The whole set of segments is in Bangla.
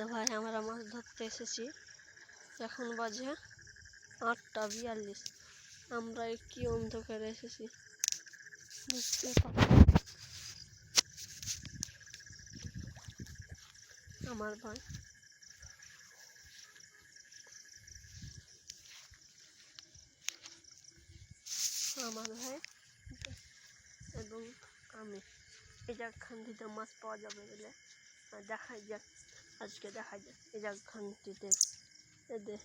ভাই আমরা মাছ ধরতে এসেছি, এখন বাজে 8:42। আমরা কি অন্ধকারে এসেছি বুঝতে পারছি। আমার ভাই এবং আমি এই জায়গাখানটিতে মাছ পাওয়া যাবে বলে দেখাই যাক। আজকে দেখা যাক এই জায়গাখানটিতে এদের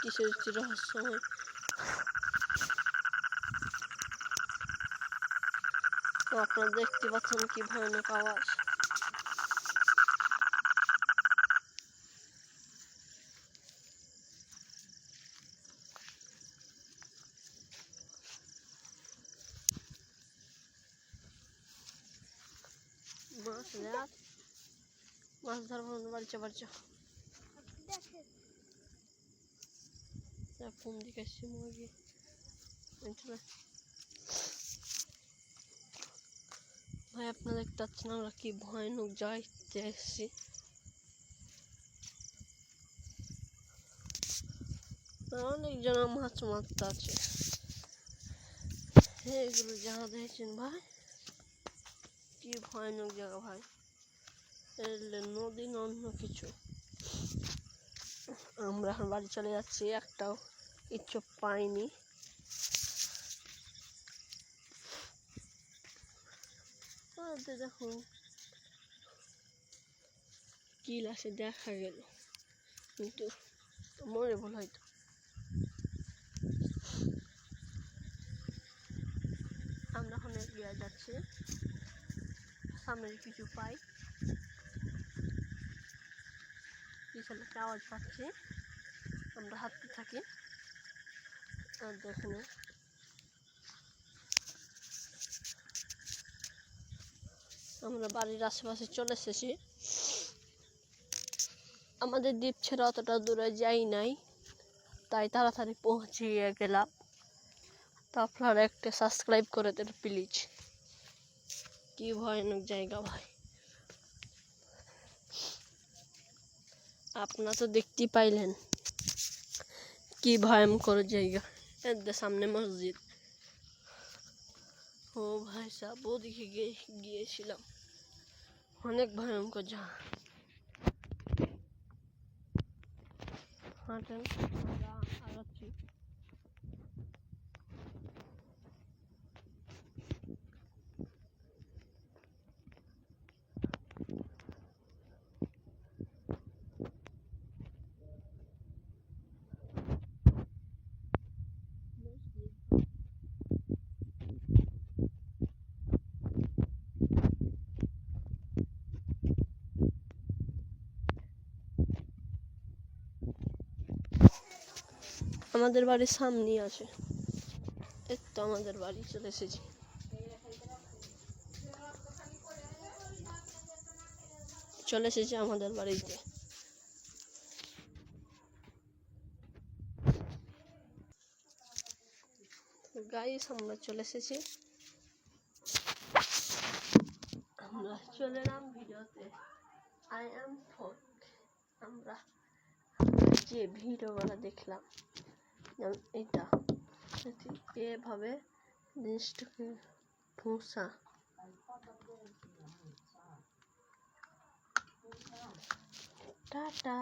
কিসের রহস্যময় আপনারা দেখতে পাচ্ছেন কি ভয়ানক আওয়াজ। মাছ ধরবো বাড়িতে কোন দিকে আসছি মুরগি ভাই আপনারা দেখতে পাচ্ছেন আমরা কি ভয়ানক যাইতে এসেছি। অনেকজন মাছ মারতে আছে, এগুলো যারা দেখছেন ভাই কি ভয়ানক জায়গা ভাই, নদী না অন্য কিছু। আমরা এখন বাড়ি চলে যাচ্ছি, একটাও কিচ্ছু পাইনি। দেখুন কি লাশে দেখা গেল, কিন্তু মরে ভুল হয়তো। আমরা এখন এগিয়ে যাচ্ছি, সামনের কিছু পাই, পিছনে একটা আওয়াজ পাচ্ছি, আমরা হাঁটতে থাকি। আর দেখুন আমরা বাড়ির আশেপাশে চলে এসেছি। আমাদের দ্বীপ ছেড়ে অতটা দূরে যাই নাই, তাই তাড়াতাড়ি পৌঁছিয়ে গেলাম। তো আপনারা একটা সাবস্ক্রাইব করে দেন প্লিজ। কি ভয়ানক জায়গা ভাই, আপনারা তো দেখতে পাইলেন কি ভয়ঙ্কর জায়গা। এর সামনে মসজিদ। ও ভাই সাহেব ওদিকে গিয়েছিলাম, অনেক ভয়ঙ্কর জায়গা। হাঁটেন আমরা আগাচ্ছি। আমাদের বাড়ির সামনেই আছে, এই তো আমাদের বাড়ি চলে এসেছি। আমাদের বাড়িতে। গাইস আমরা চলে এসেছি, আমরা চলে এলাম ভিডিওতে। I am folk. আমরা যে ভিডিওগুলো দেখলাম এটা এভাবে জিনিসটাকে ঠোসা টাটা।